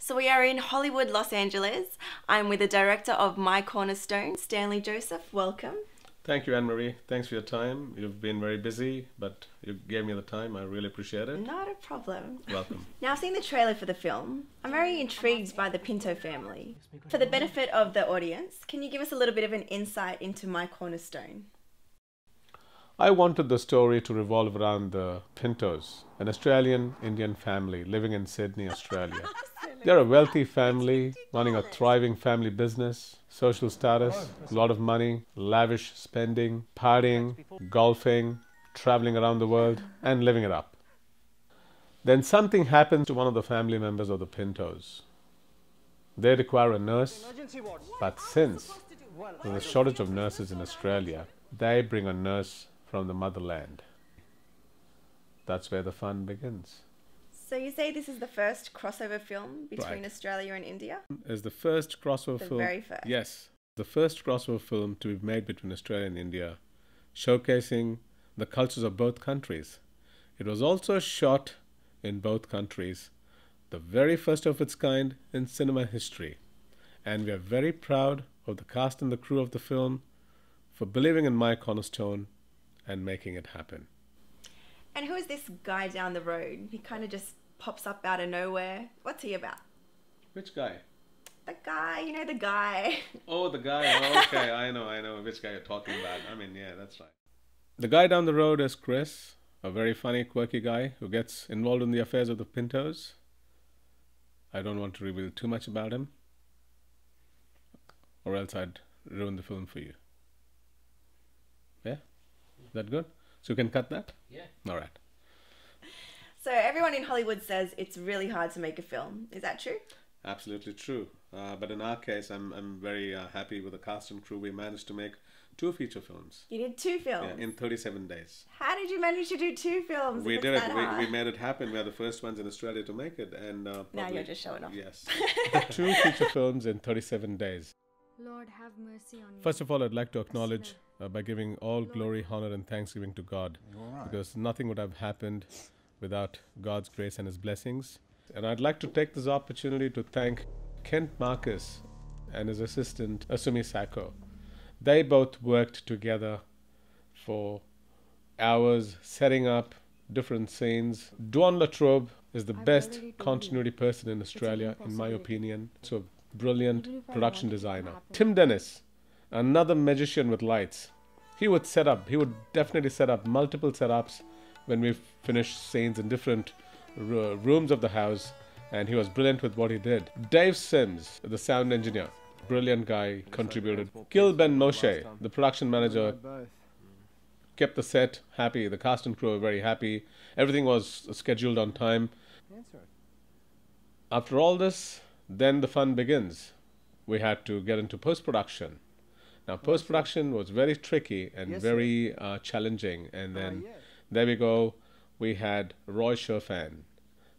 So we are in Hollywood, Los Angeles. I'm with the director of My Cornerstone, Stanley Joseph. Welcome. Thank you, Ann-Maree. Thanks for your time. You've been very busy, but you gave me the time. I really appreciate it. Not a problem. Welcome. Now, I've seen the trailer for the film. I'm very intrigued by the Pinto family. For the benefit of the audience, can you give us a little bit of an insight into My Cornerstone? I wanted the story to revolve around the Pintos, an Australian-Indian family living in Sydney, Australia. They're a wealthy family, running a thriving family business, social status, a lot of money, lavish spending, partying, golfing, traveling around the world, and living it up. Then something happens to one of the family members of the Pintos. They require a nurse, but since there's a shortage of nurses in Australia, they bring a nurse from the motherland. That's where the fun begins. So you say this is the first crossover film between Australia and India? Is the first crossover film. The very first. Yes, the first crossover film to be made between Australia and India, showcasing the cultures of both countries. It was also shot in both countries, the very first of its kind in cinema history. And we are very proud of the cast and the crew of the film for believing in My Cornerstone and making it happen. And who is this guy down the road? He kind of just pops up out of nowhere. What's he about? Which guy? The guy, you know, the guy. Oh, the guy. Oh, okay, I know which guy you're talking about. I mean, yeah, that's right. The guy down the road is Chris, a very funny, quirky guy who gets involved in the affairs of the Pintos. I don't want to reveal too much about him, or else I'd ruin the film for you. Yeah? Is that good? So you can cut that? Yeah. All right. So everyone in Hollywood says it's really hard to make a film. Is that true? Absolutely true. But in our case, I'm very happy with the cast and crew. We managed to make 2 feature films. You did 2 films? Yeah, in 37 days. How did you manage to do 2 films? We did it. We made it happen. We are the first ones in Australia to make it. And now you're just showing off. Yes. 2 feature films in 37 days. Lord, have mercy on me. First of all, I'd like to acknowledge by giving all glory, honor, and thanksgiving to God, because nothing would have happened without God's grace and His blessings. And I'd like to take this opportunity to thank Kent Marcus and his assistant, Asumi Sako. They both worked together for hours, setting up different scenes. Duan Latrobe is the best continuity person in Australia, in my opinion. So brilliant production designer. Tim Dennis, another magician with lights. He would definitely set up multiple setups when we finished scenes in different rooms of the house, and he was brilliant with what he did. Dave Sims, the sound engineer, brilliant guy, contributed. Gil Ben Moshe, the production manager, kept the set happy. The cast and crew were very happy. Everything was scheduled on time. After all this, then the fun begins. We had to get into post-production. Now, post-production was very tricky and very challenging. And then there we go. We had Roy Sherfan.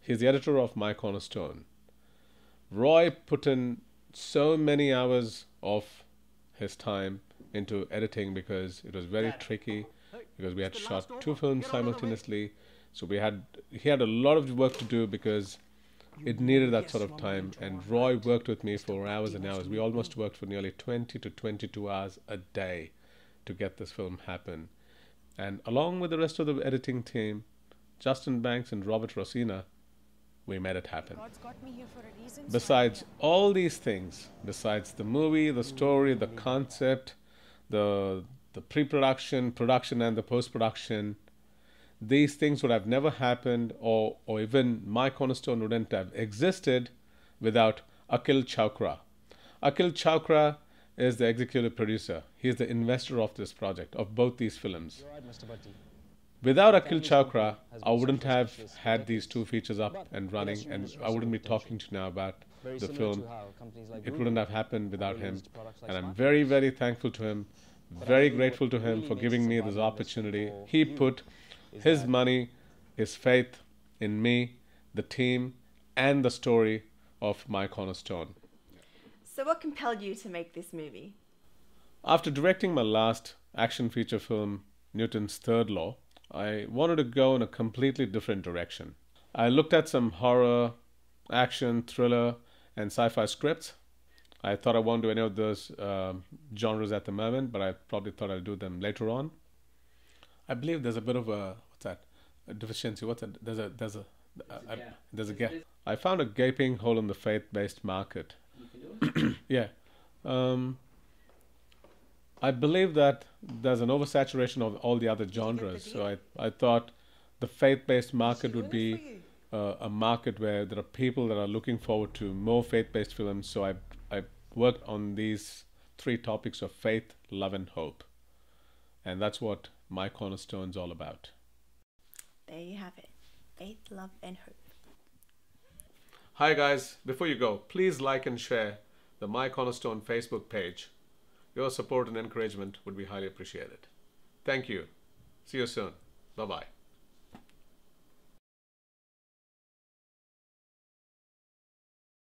He's the editor of My Cornerstone. Roy put in so many hours of his time into editing because it was very tricky, because we had shot 2 films simultaneously. So he had a lot of work to do because it needed that sort of time, and Roy worked with me for hours and hours. We almost worked for nearly 20 to 22 hours a day to get this film happen. And along with the rest of the editing team, Justin Banks and Robert Rosina, we made it happen. Besides all these things, besides the movie, the story, the concept, the pre-production, production, and the post-production, these things would have never happened, or even My Cornerstone wouldn't have existed without Akhil Chawkra. Akhil Chawkra is the executive producer. He is the investor of this project, of both these films. Without Akhil Chawkra, I wouldn't have had these 2 features up and running, and I wouldn't be talking to you now about the film. It wouldn't have happened without him. And I'm very, very thankful to him, very grateful to him for giving me this opportunity. He put his money, his faith in me, the team, and the story of My Cornerstone. So what compelled you to make this movie? After directing my last action feature film, Newton's Third Law, I wanted to go in a completely different direction. I looked at some horror, action, thriller, and sci-fi scripts. I thought I won't do any of those genres at the moment, but I probably thought I'll do them later on. I believe there's a bit of a, what's that? A deficiency. What's that? There's a gap. I found a gaping hole in the faith-based market. You can do it. Yeah. I believe that there's an oversaturation of all the other genres. So I thought the faith-based market would be a market where there are people that are looking forward to more faith-based films. So I worked on these 3 topics of faith, love, and hope. And that's what My Cornerstone is all about. There you have it. Faith, love, and hope. Hi guys, before you go, please like and share the My Cornerstone Facebook page. Your support and encouragement would be highly appreciated. Thank you. See you soon. Bye-bye.